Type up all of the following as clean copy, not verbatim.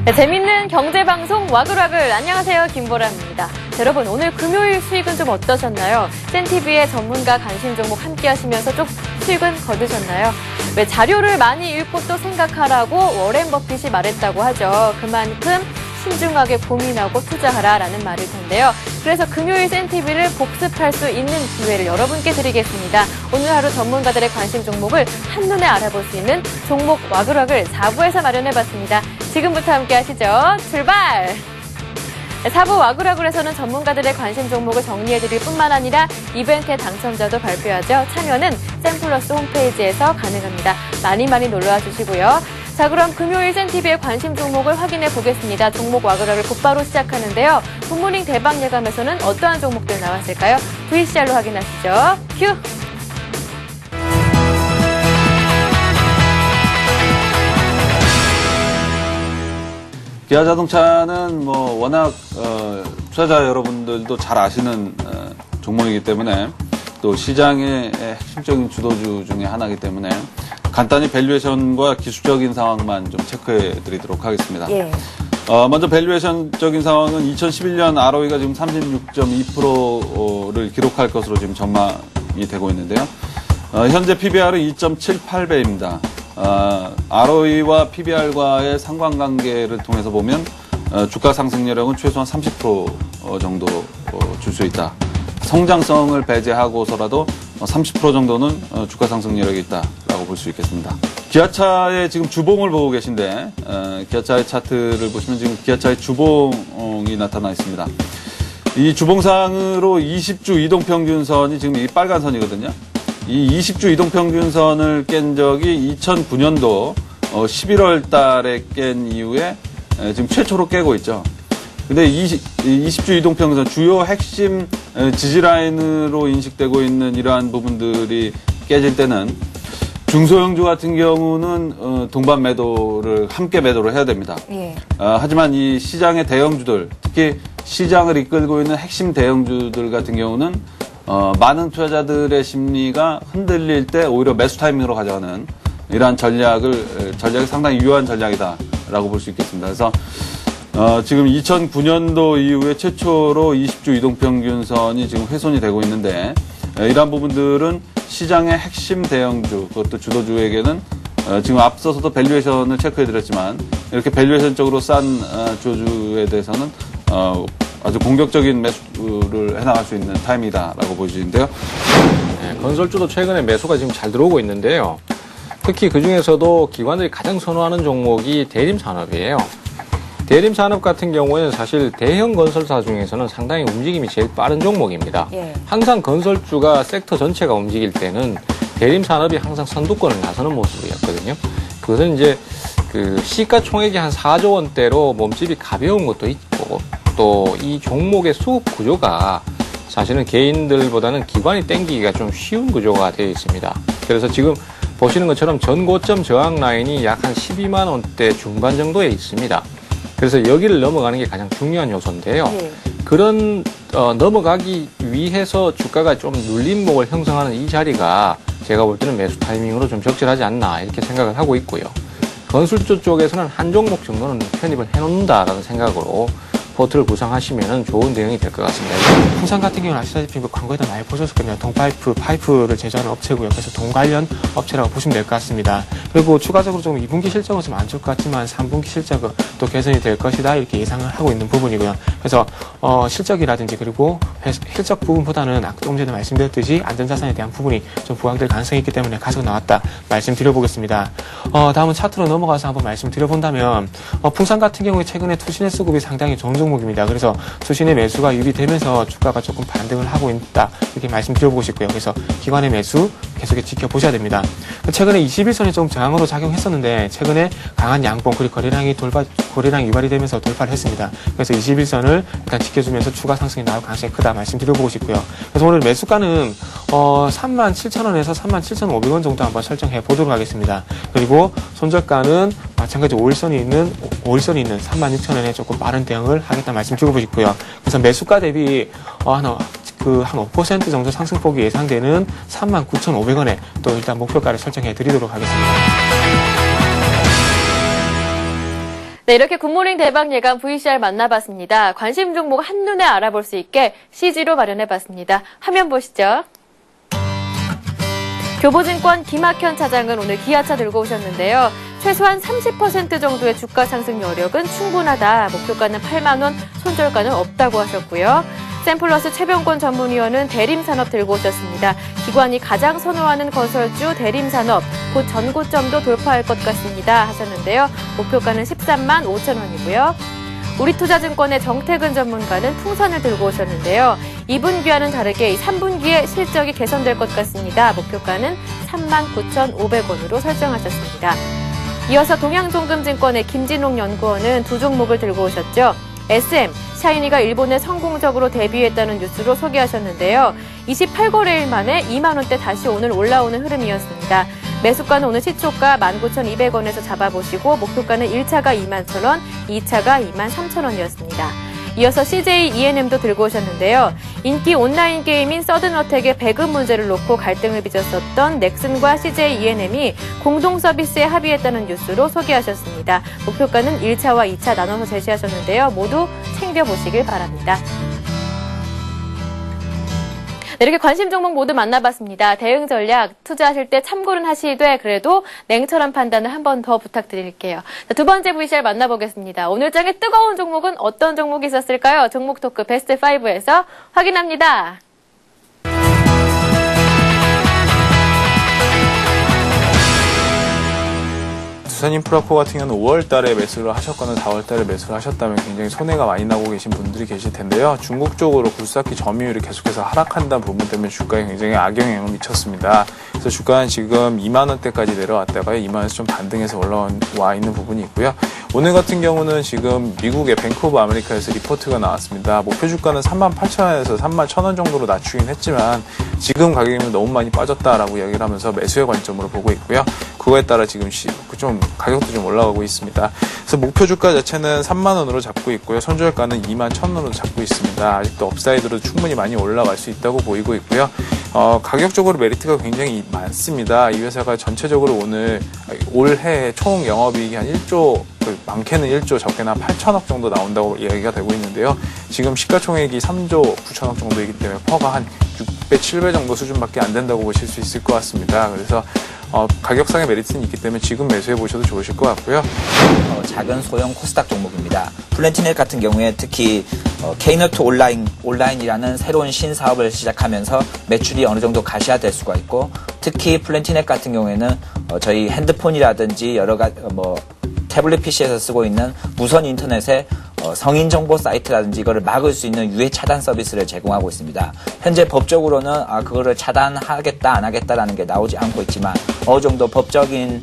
네, 재밌는 경제방송 와글와글. 안녕하세요, 김보람입니다. 여러분, 오늘 금요일 수익은 좀 어떠셨나요? 센티비의 전문가 관심 종목 함께 하시면서 좀 수익은 거두셨나요? 왜 자료를 많이 읽고 또 생각하라고 워렌 버핏이 말했다고 하죠. 그만큼 신중하게 고민하고 투자하라라는 말일 텐데요. 그래서 금요일 센티비를 복습할 수 있는 기회를 여러분께 드리겠습니다. 오늘 하루 전문가들의 관심 종목을 한눈에 알아볼 수 있는 종목 와글와글 4부에서 마련해봤습니다. 지금부터 함께 하시죠. 출발! 4부 와글와글에서는 전문가들의 관심 종목을 정리해드릴 뿐만 아니라 이벤트의 당첨자도 발표하죠. 참여는 샘플러스 홈페이지에서 가능합니다. 많이 놀러와 주시고요. 자, 그럼 금요일 센티비의 관심 종목을 확인해 보겠습니다. 종목 와글와글 곧바로 시작하는데요. 굿모닝 대박 예감에서는 어떠한 종목들 나왔을까요? VCR로 확인하시죠. 큐! 기아자동차는 워낙 투자자 여러분들도 잘 아시는 종목이기 때문에 또 시장의 핵심적인 주도주 중에 하나이기 때문에 간단히 밸류에이션과 기술적인 상황만 좀 체크해 드리도록 하겠습니다. 예. 먼저 밸류에이션적인 상황은 2011년 ROE가 지금 36.2%를 기록할 것으로 지금 전망이 되고 있는데요. 현재 PBR은 2.78배입니다. ROE와 PBR과의 상관관계를 통해서 보면 주가 상승 여력은 최소한 30% 정도 줄 수 있다. 성장성을 배제하고서라도 30% 정도는 주가 상승 여력이 있다라고 볼 수 있겠습니다. 기아차의 지금 주봉을 보고 계신데 기아차의 차트를 보시면 지금 기아차의 주봉이 나타나 있습니다. 이 주봉상으로 20주 이동평균선이 지금 이 빨간 선이거든요. 이 20주 이동평균선을 깬 적이 2009년도 11월 달에 깬 이후에 지금 최초로 깨고 있죠. 근데 20주 이동평균선 주요 핵심 지지라인으로 인식되고 있는 이러한 부분들이 깨질 때는 중소형주 같은 경우는 동반 매도를 함께 매도를 해야 됩니다. 예. 하지만 이 시장의 대형주들, 특히 시장을 이끌고 있는 핵심 대형주들 같은 경우는 많은 투자자들의 심리가 흔들릴 때 오히려 매수 타이밍으로 가져가는 이러한 전략이 상당히 유효한 전략이다라고 볼 수 있겠습니다. 그래서 지금 2009년도 이후에 최초로 20주 이동평균선이 지금 훼손이 되고 있는데 이러한 부분들은 시장의 핵심 대형주, 그것도 주도주에게는 지금 앞서서도 밸류에이션을 체크해드렸지만 이렇게 밸류에이션적으로 싼 주주에 대해서는 아주 공격적인 매수를 해나갈 수 있는 타임이다라고 보여지는데요. 네, 건설주도 최근에 매수가 지금 잘 들어오고 있는데요. 특히 그중에서도 기관들이 가장 선호하는 종목이 대림산업이에요. 대림산업 같은 경우에는 사실 대형 건설사 중에서는 상당히 움직임이 제일 빠른 종목입니다. 예. 항상 건설주가 섹터 전체가 움직일 때는 대림산업이 항상 선두권을 나서는 모습이었거든요. 그것은 이제 그 시가총액이 한 4조 원대로 몸집이 가벼운 것도 있고 또 이 종목의 수급 구조가 사실은 개인들보다는 기관이 땡기기가 좀 쉬운 구조가 되어 있습니다. 그래서 지금 보시는 것처럼 전고점 저항 라인이 약 한 12만 원대 중반 정도에 있습니다. 그래서 여기를 넘어가는 게 가장 중요한 요소인데요. 네. 그런 넘어가기 위해서 주가가 좀 눌림목을 형성하는 이 자리가 제가 볼 때는 매수 타이밍으로 좀 적절하지 않나 이렇게 생각을 하고 있고요. 건설주 쪽에서는 한 종목 정도는 편입을 해놓는다라는 생각으로 포트를 구성하시면 좋은 대응이 될 것 같습니다. 풍산 같은 경우는 아시다시피 광고에도 많이 보셨을 거예요. 파이프를 제조하는 업체고요. 그래서 동 관련 업체라고 보시면 될 것 같습니다. 그리고 추가적으로 좀 2분기 실적은 좀 안 좋을 것 같지만 3분기 실적은 또 개선이 될 것이다 이렇게 예상을 하고 있는 부분이고요. 그래서 실적이라든지 그리고 실적 부분보다는 아까 조금 전에 말씀드렸듯이 안전자산에 대한 부분이 좀 부각될 가능성이 있기 때문에 가지고 나왔다 말씀드려보겠습니다. 다음은 차트로 넘어가서 한번 말씀드려본다면 풍산 같은 경우에 최근에 투신의 수급이 상당히 좋은 종목입니다. 그래서 투신의 매수가 유리되면서 주가가 조금 반등을 하고 있다 이렇게 말씀드려보고 싶고요. 그래서 기관의 매수 계속 지켜보셔야 됩니다. 최근에 21선이 좀 저항으로 작용했었는데 최근에 강한 양봉 그리고 거래량이 유발이 되면서 돌파를 했습니다. 그래서 21선을 일단 지켜주면서 추가 상승이 나올 가능성이 크다 말씀드려보고 싶고요. 그래서 오늘 매수가는 37,000원에서 37,500원 정도 한번 설정해 보도록 하겠습니다. 그리고 손절가는 마찬가지 5일선이 있는 36,000원에 조금 빠른 대응을 하겠다 말씀드리고 싶고요. 그래서 매수가 대비 한 5% 정도 상승폭이 예상되는 39,500원에 또 일단 목표가를 설정해 드리도록 하겠습니다. 네, 이렇게 굿모닝 대박 예감 VCR 만나봤습니다. 관심 종목 한눈에 알아볼 수 있게 CG로 마련해봤습니다. 화면 보시죠. 교보증권 김학현 차장은 오늘 기아차 들고 오셨는데요. 최소한 30% 정도의 주가 상승 여력은 충분하다. 목표가는 8만 원, 손절가는 없다고 하셨고요. 샘플러스 최병권 전문위원은 대림산업 들고 오셨습니다. 기관이 가장 선호하는 건설주 대림산업, 곧 전고점도 돌파할 것 같습니다 하셨는데요. 목표가는 13만 5천 원이고요. 우리투자증권의 정태근 전문가는 풍선을 들고 오셨는데요. 2분기와는 다르게 3분기에 실적이 개선될 것 같습니다. 목표가는 39,500원으로 설정하셨습니다. 이어서 동양종금증권의 김진홍 연구원은 두 종목을 들고 오셨죠. SM, 샤이니가 일본에 성공적으로 데뷔했다는 뉴스로 소개하셨는데요. 28거래일 만에 2만 원대 다시 오늘 올라오는 흐름이었습니다. 매수가는 오늘 시초가 19,200원에서 잡아보시고 목표가는 1차가 21,000원, 2차가 23,000원이었습니다. 이어서 CJ E&M도 들고 오셨는데요. 인기 온라인 게임인 서든어택의 배급 문제를 놓고 갈등을 빚었었던 넥슨과 CJ E&M이 공동 서비스에 합의했다는 뉴스로 소개하셨습니다. 목표가는 1차와 2차 나눠서 제시하셨는데요. 모두 챙겨보시길 바랍니다. 네, 이렇게 관심 종목 모두 만나봤습니다. 대응 전략 투자하실 때 참고는 하시되 그래도 냉철한 판단을 한 번 더 부탁드릴게요. 자, 두 번째 VCR 만나보겠습니다. 오늘 장에 뜨거운 종목은 어떤 종목이 있었을까요? 종목 토크 베스트 5에서 확인합니다. 두산인프라코 같은 경우는 5월 달에 매수를 하셨거나 4월 달에 매수를 하셨다면 굉장히 손해가 많이 나고 계신 분들이 계실 텐데요. 중국 쪽으로 굴삭기 점유율이 계속해서 하락한다는 부분 때문에 주가에 굉장히 악영향을 미쳤습니다. 그래서 주가는 지금 2만 원대까지 내려왔다가 2만 원에서 좀 반등해서 올라와 있는 부분이 있고요. 오늘 같은 경우는 지금 미국의 뱅크 오브 아메리카에서 리포트가 나왔습니다. 목표 주가는 38,000원에서 31,000원 정도로 낮추긴 했지만 지금 가격이면 너무 많이 빠졌다라고 이야기를 하면서 매수의 관점으로 보고 있고요. 그거에 따라 지금 좀 가격도 좀 올라가고 있습니다. 그래서 목표 주가 자체는 3만 원으로 잡고 있고요. 손절가는 21,000원으로 잡고 있습니다. 아직도 업사이드로 충분히 많이 올라갈 수 있다고 보이고 있고요. 가격적으로 메리트가 굉장히 많습니다. 이 회사가 전체적으로 올해 총 영업이익이 한 1조, 많게는 1조, 적게는 한 8천억 정도 나온다고 이야기가 되고 있는데요. 지금 시가총액이 3조 9천억 정도이기 때문에 퍼가 한 6배, 7배 정도 수준밖에 안 된다고 보실 수 있을 것 같습니다. 그래서 가격상의 메리트는 있기 때문에 지금 매수해 보셔도 좋으실 것 같고요. 작은 소형 코스닥 종목입니다. 플랜티넷 같은 경우에 특히 K노트 온라인이라는 새로운 신사업을 시작하면서 매출이 어느 정도 가시화될 수가 있고, 특히 플랜티넷 같은 경우에는 저희 핸드폰이라든지 여러 가지 태블릿 PC에서 쓰고 있는 무선 인터넷에 성인 정보 사이트라든지 이거를 막을 수 있는 유해 차단 서비스를 제공하고 있습니다. 현재 법적으로는 그거를 차단하겠다 안 하겠다라는 게 나오지 않고 있지만 어느 정도 법적인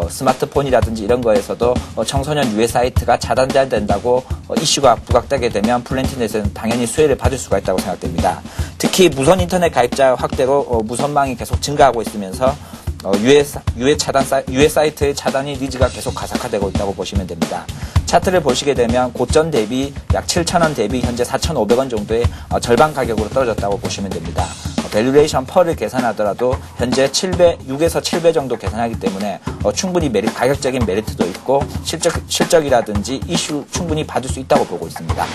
스마트폰이라든지 이런 거에서도 청소년 유해 사이트가 차단돼야 된다고 이슈가 부각되게 되면 플랜티넷은 당연히 수혜를 받을 수가 있다고 생각됩니다. 특히 무선 인터넷 가입자 확대로 무선망이 계속 증가하고 있으면서 유해 사이트의 차단이 니즈가 계속 가속화되고 있다고 보시면 됩니다. 차트를 보시게 되면 고점 대비 약 7,000원 대비 현재 4,500원 정도의 절반 가격으로 떨어졌다고 보시면 됩니다. 밸류레이션 펄을 계산하더라도 현재 6에서 7배 정도 계산하기 때문에 충분히 가격적인 메리트도 있고 실적이라든지 이슈 충분히 받을 수 있다고 보고 있습니다.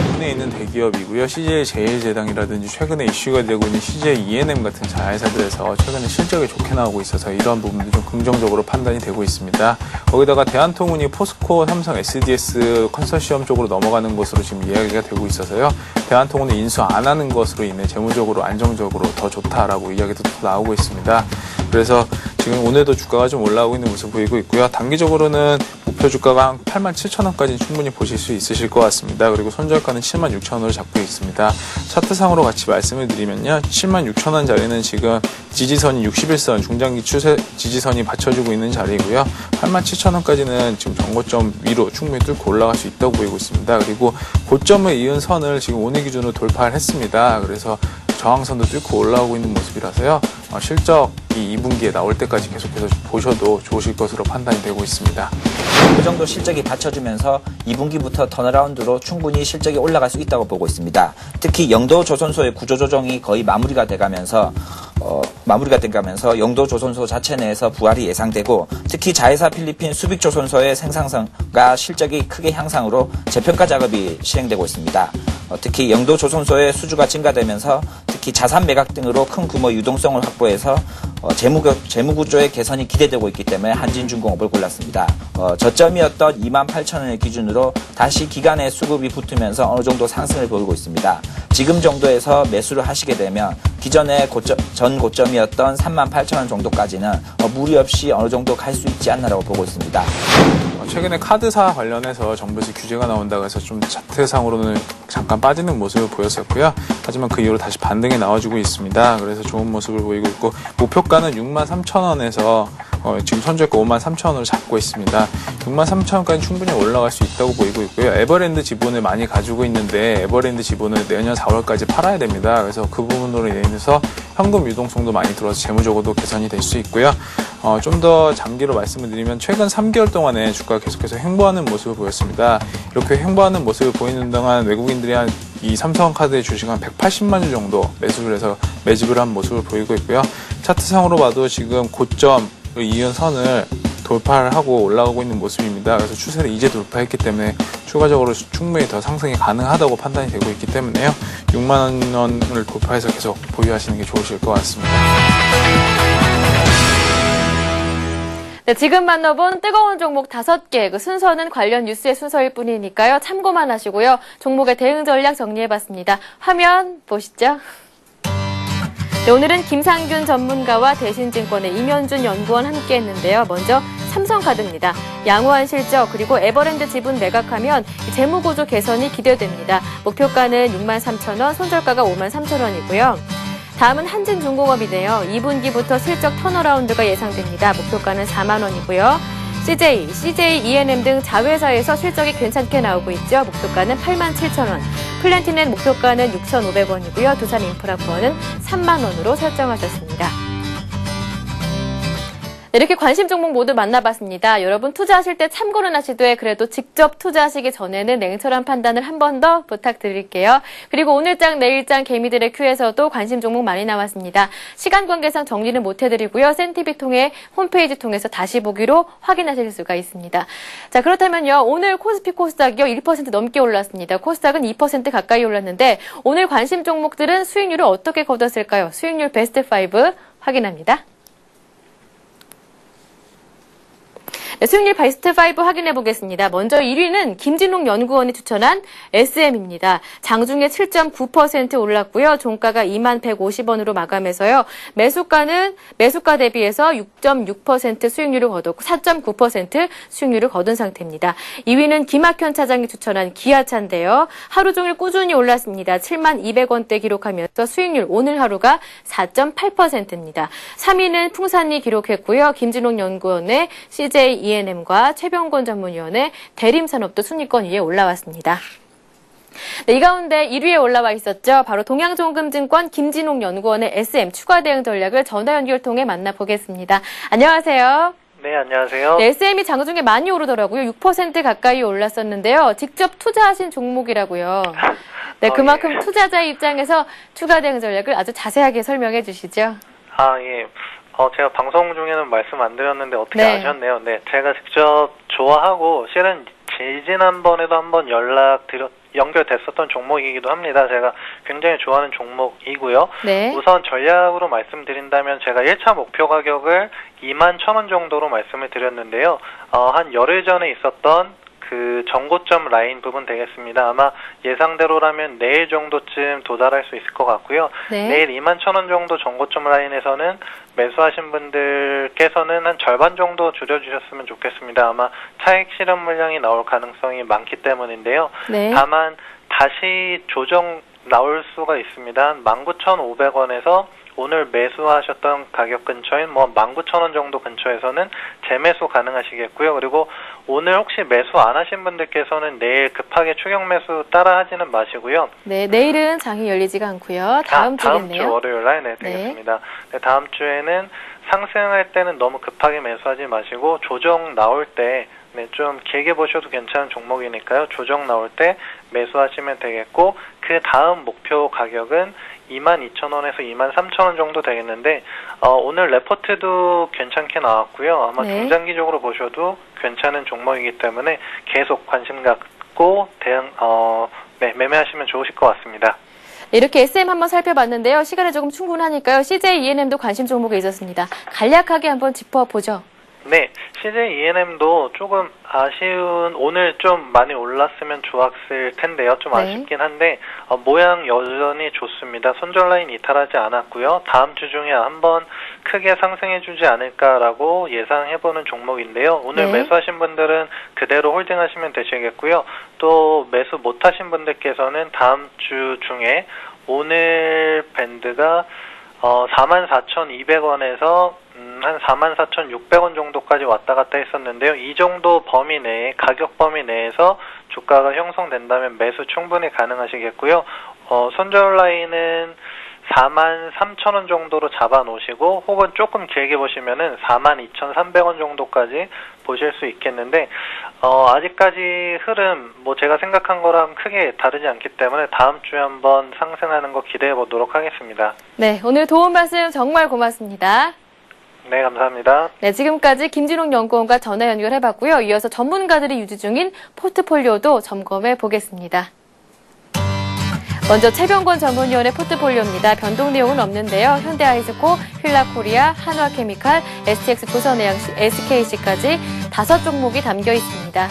일본에 있는 대기업이고요. CJ 제일제당이라든지 최근에 이슈가 되고 있는 CJ E&M 같은 자회사들에서 최근에 실적이 좋게 나오고 있어서 이러한 부분도 좀 긍정적으로 판단이 되고 있습니다. 거기다가 대한통운이 포스코, 삼성, SDS 컨소시엄 쪽으로 넘어가는 것으로 지금 이야기가 되고 있어서요. 대한통운을 인수 안 하는 것으로 인해 재무적으로 안정적으로 더 좋다라고 이야기도 나오고 있습니다. 그래서 지금 오늘도 주가가 좀 올라오고 있는 모습 보이고 있고요. 단기적으로는 목표 주가가 한 87,000원까지 충분히 보실 수 있으실 것 같습니다. 그리고 손절가는 76,000원을 잡고 있습니다. 차트상으로 같이 말씀을 드리면요. 76,000원 자리는 지금 지지선이 61선, 중장기 추세 지지선이 받쳐주고 있는 자리이고요. 87,000원까지는 지금 정고점 위로 충분히 뚫고 올라갈 수 있다고 보이고 있습니다. 그리고 고점을 이은 선을 지금 오늘 기준으로 돌파를 했습니다. 그래서 저항선도 뚫고 올라오고 있는 모습이라서요. 실적이 2분기에 나올 때까지 계속해서 보셔도 좋으실 것으로 판단이 되고 있습니다. 그 정도 실적이 받쳐주면서 2분기부터 턴어라운드로 충분히 실적이 올라갈 수 있다고 보고 있습니다. 특히 영도조선소의 구조조정이 거의 마무리가 돼가면서 마무리가 돼가면서 영도조선소 자체 내에서 부활이 예상되고 특히 자회사 필리핀 수빅조선소의 생산성과 실적이 크게 향상으로 재평가 작업이 실행되고 있습니다. 특히 영도조선소의 수주가 증가되면서 특히 자산 매각 등으로 큰 규모 유동성을 확보해서 재무구조의 개선이 기대되고 있기 때문에 한진중공업을 골랐습니다. 저점이었던 28,000원을 기준으로 다시 기간의 수급이 붙으면서 어느 정도 상승을 보이고 있습니다. 지금 정도에서 매수를 하시게 되면 기존의 전 고점이었던 38,000원 정도까지는 무리 없이 어느 정도 갈 수 있지 않나라고 보고 있습니다. 최근에 카드사 관련해서 정부에서 규제가 나온다고 해서 좀 차트상으로는 잠깐 빠지는 모습을 보였었고요. 하지만 그 이후로 다시 반등이 나와주고 있습니다. 그래서 좋은 모습을 보이고 있고 목표가는 63,000원에서 지금 선저가 53,000원으로 잡고 있습니다. 63,000원까지 충분히 올라갈 수 있다고 보이고 있고요. 에버랜드 지분을 많이 가지고 있는데 에버랜드 지분을 내년 4월까지 팔아야 됩니다. 그래서 그 부분으로 인해서 현금 유동성도 많이 들어서 재무적으로도 개선이 될 수 있고요. 좀 더 장기로 말씀을 드리면 최근 3개월 동안에 주가가 계속해서 횡보하는 모습을 보였습니다. 이렇게 횡보하는 모습을 보이는 동안 외국인들이 이 삼성카드의 주식 한 180만 주 정도 매수를 해서 매집을 한 모습을 보이고 있고요. 차트상으로 봐도 지금 고점 이은 선을 돌파를 하고 올라가고 있는 모습입니다. 그래서 추세를 이제 돌파했기 때문에 추가적으로 충분히 더 상승이 가능하다고 판단이 되고 있기 때문에요. 6만 원을 돌파해서 계속 보유하시는 게 좋으실 것 같습니다. 네, 지금 만나본 뜨거운 종목 5개, 그 순서는 관련 뉴스의 순서일 뿐이니까요. 참고만 하시고요. 종목의 대응 전략 정리해봤습니다. 화면 보시죠. 네, 오늘은 김상균 전문가와 대신증권의 임현준 연구원 함께 했는데요. 먼저 삼성카드입니다. 양호한 실적 그리고 에버랜드 지분 매각하면 재무구조 개선이 기대됩니다. 목표가는 63,000원, 손절가가 53,000원이고요. 다음은 한진중공업이네요. 2분기부터 실적 턴어라운드가 예상됩니다. 목표가는 4만 원이고요. CJ, E&M 등 자회사에서 실적이 괜찮게 나오고 있죠. 목표가는 87,000원. 플랜티넷 목표가는 6,500원이고요. 두산인프라코어는 3만 원으로 설정하셨습니다. 네, 이렇게 관심 종목 모두 만나봤습니다. 여러분 투자하실 때 참고는 하시되 그래도 직접 투자하시기 전에는 냉철한 판단을 한 번 더 부탁드릴게요. 그리고 오늘장 내일장 개미들의 큐에서도 관심 종목 많이 나왔습니다. 시간 관계상 정리는 못해드리고요. 센티비 통해 홈페이지 통해서 다시 보기로 확인하실 수가 있습니다. 자, 그렇다면요. 오늘 코스피 코스닥이요 1% 넘게 올랐습니다. 코스닥은 2% 가까이 올랐는데 오늘 관심 종목들은 수익률을 어떻게 거뒀을까요? 수익률 베스트 5 확인합니다. 네, 수익률 베스트 5 확인해 보겠습니다. 먼저 1위는 김진욱 연구원이 추천한 SM입니다. 장중에 7.9% 올랐고요. 종가가 2150원으로 마감해서요. 매수가 대비해서 6.6% 수익률을 거뒀고 4.9% 수익률을 거둔 상태입니다. 2위는 김학현 차장이 추천한 기아차인데요. 하루 종일 꾸준히 올랐습니다. 7200원대 기록하면서 수익률 오늘 하루가 4.8%입니다. 3위는 풍산이 기록했고요. 김진욱 연구원의 CJ E&M과 최병곤 전문위원의 대림산업도 순위권 위에 올라왔습니다. 네, 이 가운데 1위에 올라와 있었죠. 바로 동양종금증권 김진욱 연구원의 SM 추가 대응 전략을 전화 연결 통해 만나보겠습니다. 안녕하세요. 네, 안녕하세요. 네, SM이 장중에 많이 오르더라고요. 6% 가까이 올랐었는데요. 직접 투자하신 종목이라고요. 네, 그만큼 예. 투자자의 입장에서 추가 대응 전략을 아주 자세하게 설명해 주시죠. 예. 제가 방송 중에는 말씀 안 드렸는데 어떻게 네. 아셨네요. 네, 제가 직접 좋아하고 실은 지난번에도 한번 연결됐었던 종목이기도 합니다. 제가 굉장히 좋아하는 종목이고요. 네. 우선 전략으로 말씀드린다면 제가 1차 목표 가격을 21,000원 정도로 말씀을 드렸는데요. 한 열흘 전에 있었던 그 전고점 라인 부분 되겠습니다. 아마 예상대로라면 내일 정도쯤 도달할 수 있을 것 같고요. 네. 내일 21,000원 정도 전고점 라인에서는 매수하신 분들께서는 한 절반 정도 줄여주셨으면 좋겠습니다. 아마 차익 실현 물량이 나올 가능성이 많기 때문인데요. 네. 다만 다시 조정 나올 수가 있습니다. 19,500원에서 오늘 매수하셨던 가격 근처인 19,000원 정도 근처에서는 재매수 가능하시겠고요. 그리고 오늘 혹시 매수 안 하신 분들께서는 내일 급하게 추격 매수 따라 하지는 마시고요. 네, 내일은 장이 열리지가 않고요. 다음 주겠네요. 다음 주 월요일 날 되겠습니다. 네, 다음 주에는 상승할 때는 너무 급하게 매수하지 마시고 조정 나올 때 좀 길게 보셔도 괜찮은 종목이니까요. 조정 나올 때 매수하시면 되겠고 그 다음 목표 가격은 22,000원에서 23,000원 정도 되겠는데 오늘 레포트도 괜찮게 나왔고요. 아마 네. 중장기적으로 보셔도 괜찮은 종목이기 때문에 계속 관심 갖고 매매하시면 좋으실 것 같습니다. 이렇게 SM 한번 살펴봤는데요. 시간이 조금 충분하니까요. CJ ENM도 관심 종목에 있었습니다. 간략하게 한번 짚어보죠. 네, CJ ENM도 조금 아쉬운, 오늘 좀 많이 올랐으면 좋았을 텐데요. 좀 네. 아쉽긴 한데, 모양 여전히 좋습니다. 손절 라인 이탈하지 않았고요. 다음 주 중에 한번 크게 상승해주지 않을까라고 예상해보는 종목인데요. 오늘 네. 매수하신 분들은 그대로 홀딩하시면 되시겠고요. 또 매수 못하신 분들께서는 다음 주 중에 오늘 밴드가 44,200원에서 한 44,600원 정도까지 왔다 갔다 했었는데요. 이 정도 범위 내에, 가격 범위 내에서 주가가 형성된다면 매수 충분히 가능하시겠고요. 손절 라인은 43,000원 정도로 잡아 놓으시고, 혹은 조금 길게 보시면은 42,300원 정도까지 보실 수 있겠는데, 아직까지 흐름, 제가 생각한 거랑 크게 다르지 않기 때문에 다음 주에 한번 상승하는 거 기대해 보도록 하겠습니다. 네, 오늘 도움 말씀 정말 고맙습니다. 네, 감사합니다. 네, 지금까지 김진홍 연구원과 전화 연결해봤고요. 이어서 전문가들이 유지 중인 포트폴리오도 점검해 보겠습니다. 먼저 최병권 전문위원의 포트폴리오입니다. 변동 내용은 없는데요. 현대아이스코, 휠라코리아, 한화케미칼, STX 조선해양, SKC까지 5종목이 담겨 있습니다.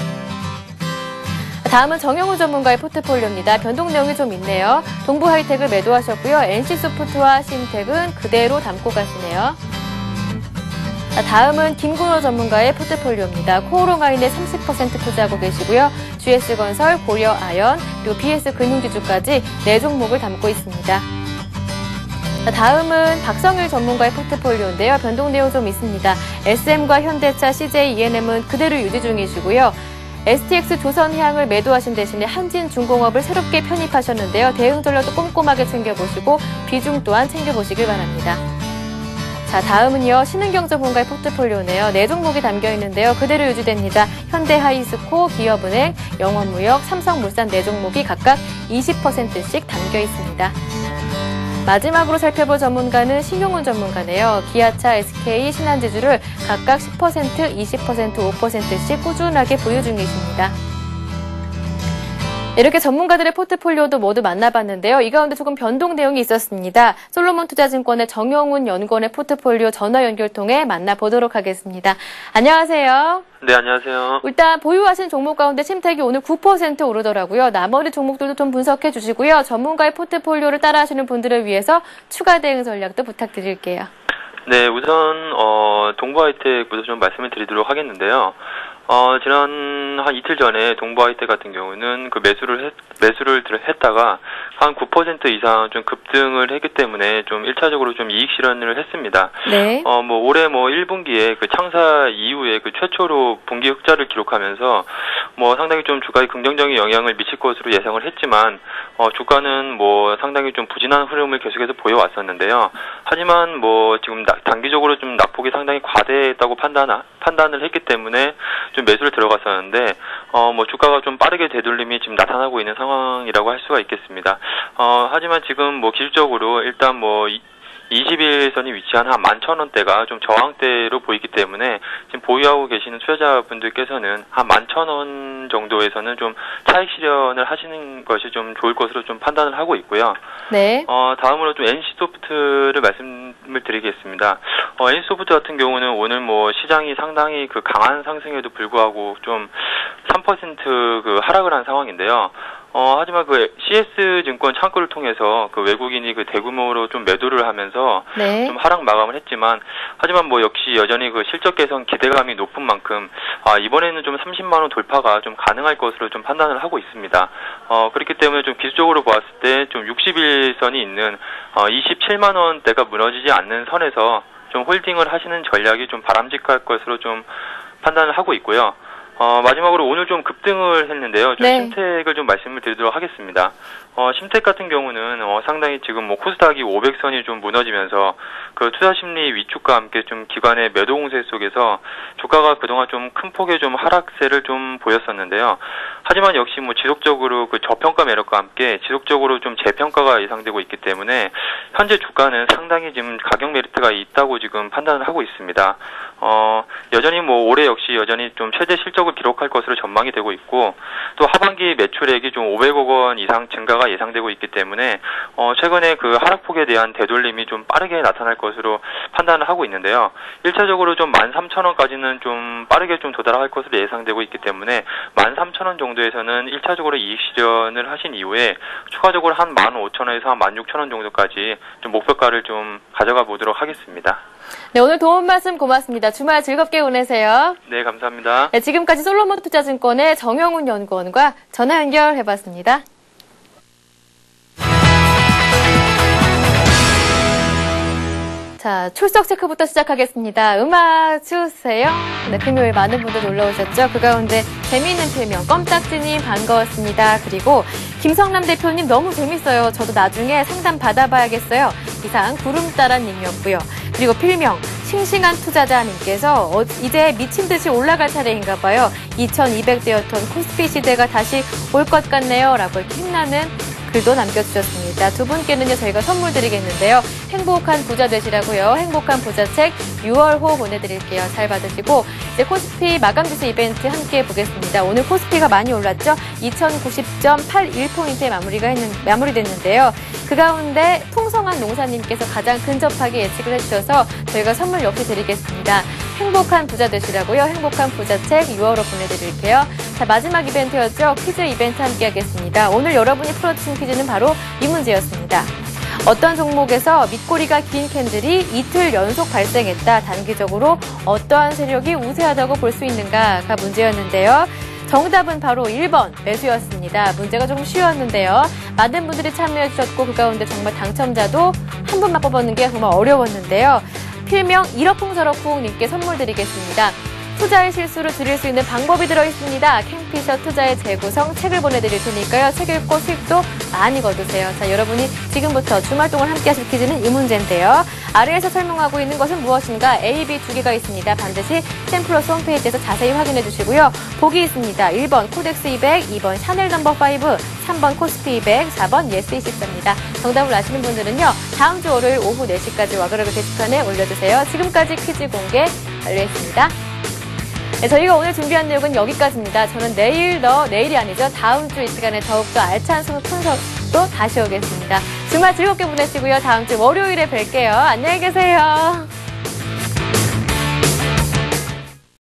다음은 정영우 전문가의 포트폴리오입니다. 변동 내용이 좀 있네요. 동부하이텍을 매도하셨고요. NC소프트와 신텍은 그대로 담고 가시네요. 다음은 김근호 전문가의 포트폴리오입니다. 코오롱아인에 30% 투자하고 계시고요. GS건설, 고려아연, 그리고 BS금융지주까지 4종목을 담고 있습니다. 다음은 박성일 전문가의 포트폴리오인데요. 변동 내용 좀 있습니다. SM과 현대차, CJ ENM은 그대로 유지 중이시고요. STX 조선해양을 매도하신 대신에 한진중공업을 새롭게 편입하셨는데요. 대응 전략도 꼼꼼하게 챙겨보시고 비중 또한 챙겨보시길 바랍니다. 자, 다음은요. 신은경 전문가의 포트폴리오네요. 4종목이 담겨 있는데요. 그대로 유지됩니다. 현대하이스코, 기업은행, 영원무역, 삼성물산 4종목이 각각 20%씩 담겨 있습니다. 마지막으로 살펴볼 전문가는 신용훈 전문가네요. 기아차, SK, 신한지주를 각각 10%, 20%, 5%씩 꾸준하게 보유 중이십니다. 이렇게 전문가들의 포트폴리오도 모두 만나봤는데요. 이 가운데 조금 변동 내용이 있었습니다. 솔로몬투자증권의 정영훈 연구원의 포트폴리오 전화 연결 통해 만나보도록 하겠습니다. 안녕하세요. 네, 안녕하세요. 일단 보유하신 종목 가운데 심택이 오늘 9% 오르더라고요. 나머지 종목들도 좀 분석해 주시고요. 전문가의 포트폴리오를 따라하시는 분들을 위해서 추가 대응 전략도 부탁드릴게요. 네, 우선 동부하이텍부터 좀 말씀을 드리도록 하겠는데요. 지난 한 이틀 전에 동부하이텍 같은 경우는 그 매수를 했다가 한 9% 이상 좀 급등을 했기 때문에 좀 1차적으로 좀 이익 실현을 했습니다. 네. 올해 1분기에 그 창사 이후에 그 최초로 분기 흑자를 기록하면서 상당히 좀 주가에 긍정적인 영향을 미칠 것으로 예상을 했지만, 주가는 상당히 좀 부진한 흐름을 계속해서 보여왔었는데요. 하지만 지금 단기적으로 좀 낙폭이 상당히 과대했다고 판단을 했기 때문에 좀 매수를 들어갔었는데, 주가가 좀 빠르게 되돌림이 지금 나타나고 있는 상황이라고 할 수가 있겠습니다. 하지만 지금 기술적으로 일단 20일선이 위치한 한 11,000원대가 좀 저항대로 보이기 때문에 지금 보유하고 계시는 투자자분들께서는 한 11,000원 정도에서는 좀 차익 실현을 하시는 것이 좀 좋을 것으로 좀 판단을 하고 있고요. 네. 다음으로 좀 NC소프트를 말씀을 드리겠습니다. NC소프트 같은 경우는 오늘 시장이 상당히 그 강한 상승에도 불구하고 좀 3% 그 하락을 한 상황인데요. 하지만 그 CS증권 창구를 통해서 그 외국인이 그 대규모로 좀 매도를 하면서 네. 좀 하락 마감을 했지만, 하지만 역시 여전히 그 실적 개선 기대감이 높은 만큼 이번에는 좀 30만 원 돌파가 좀 가능할 것으로 좀 판단을 하고 있습니다. 그렇기 때문에 좀 기술적으로 보았을 때 좀 60일선이 있는 27만 원대가 무너지지 않는 선에서 좀 홀딩을 하시는 전략이 좀 바람직할 것으로 좀 판단을 하고 있고요. 마지막으로 오늘 좀 급등을 했는데요. 좀 네. 심택을 좀 말씀을 드리도록 하겠습니다. 심택 같은 경우는 상당히 지금 코스닥이 500선이 좀 무너지면서 그 투자 심리 위축과 함께 좀 기관의 매도 공세 속에서 주가가 그동안 좀 큰 폭의 좀 하락세를 좀 보였었는데요. 하지만 역시 뭐 지속적으로 그 저평가 매력과 함께 지속적으로 좀 재평가가 예상되고 있기 때문에 현재 주가는 상당히 지금 가격 메리트가 있다고 지금 판단을 하고 있습니다. 여전히 뭐 올해 역시 여전히 좀 최대 실적을 기록할 것으로 전망이 되고 있고, 또 하반기 매출액이 좀 500억 원 이상 증가가 예상되고 있기 때문에 최근에 그 하락폭에 대한 되돌림이 좀 빠르게 나타날 것으로 판단을 하고 있는데요. 1차적으로 좀 13,000원까지는 좀 빠르게 좀 도달할 것으로 예상되고 있기 때문에 13,000원 정도에서는 1차적으로 이익 실현을 하신 이후에 추가적으로 한 15,000원에서 한 16,000원 정도까지 좀 목표가를 좀 가져가 보도록 하겠습니다. 네, 오늘 도움 말씀 고맙습니다. 주말 즐겁게 보내세요. 네, 감사합니다. 네, 지금까지 솔로몬 투자증권의 정영훈 연구원과 전화 연결해봤습니다. 자, 출석 체크부터 시작하겠습니다. 음악 주세요. 네, 금요일 많은 분들 놀러오셨죠? 그 가운데 재미있는 필명 껌딱지님 반가웠습니다. 그리고 김성남 대표님 너무 재밌어요. 저도 나중에 상담 받아봐야겠어요. 이상 구름따라님이었고요. 그리고 필명 싱싱한 투자자님께서 이제 미친 듯이 올라갈 차례인가 봐요. 2200대였던 코스피 시대가 다시 올 것 같네요. 라고 힘나는 글도 남겨주셨습니다. 두 분께는요, 저희가 선물 드리겠는데요. 행복한 부자 되시라고요. 행복한 부자 책 6월호 보내드릴게요. 잘 받으시고, 이제 코스피 마감지수 이벤트 함께 보겠습니다. 오늘 코스피가 많이 올랐죠? 2090.81포인트에 마무리됐는데요. 그 가운데 풍성한 농사님께서 가장 근접하게 예측을 해주셔서 저희가 선물 역시 드리겠습니다. 행복한 부자 되시라고요. 행복한 부자 책 6월호 보내드릴게요. 자, 마지막 이벤트였죠. 퀴즈 이벤트 함께 하겠습니다. 오늘 여러분이 풀어주신 퀴즈는 바로 이 문제였습니다. 어떤 종목에서 밑꼬리가 긴 캔들이 이틀 연속 발생했다. 단기적으로 어떠한 세력이 우세하다고 볼 수 있는가가 문제였는데요. 정답은 바로 1번 매수였습니다. 문제가 조금 쉬웠는데요. 많은 분들이 참여해주셨고 그 가운데 정말 당첨자도 한 분만 뽑았는 게 정말 어려웠는데요. 필명 이러쿵저러쿵님께 선물 드리겠습니다. 투자의 실수를 줄일 수 있는 방법이 들어있습니다. 캠피셔 투자의 재구성 책을 보내드릴 테니까요. 책 읽고 수익도 많이 거두세요. 자, 여러분이 지금부터 주말 동안 함께 하실 퀴즈는 이 문제인데요. 아래에서 설명하고 있는 것은 무엇인가? A, B 두 개가 있습니다. 반드시 샘플러스 홈페이지에서 자세히 확인해 주시고요. 보기 있습니다. 1번 코덱스 200, 2번 샤넬 넘버 5, 3번 코스피 200, 4번 예스 24입니다. 정답을 아시는 분들은요. 다음 주 월요일 오후 4시까지 와그라그 게시판에 올려주세요. 지금까지 퀴즈 공개 완료했습니다. 네, 저희가 오늘 준비한 내용은 여기까지입니다. 저는 내일이 아니죠. 다음 주 이 시간에 더욱더 알찬 순서로 다시 오겠습니다. 주말 즐겁게 보내시고요. 다음 주 월요일에 뵐게요. 안녕히 계세요.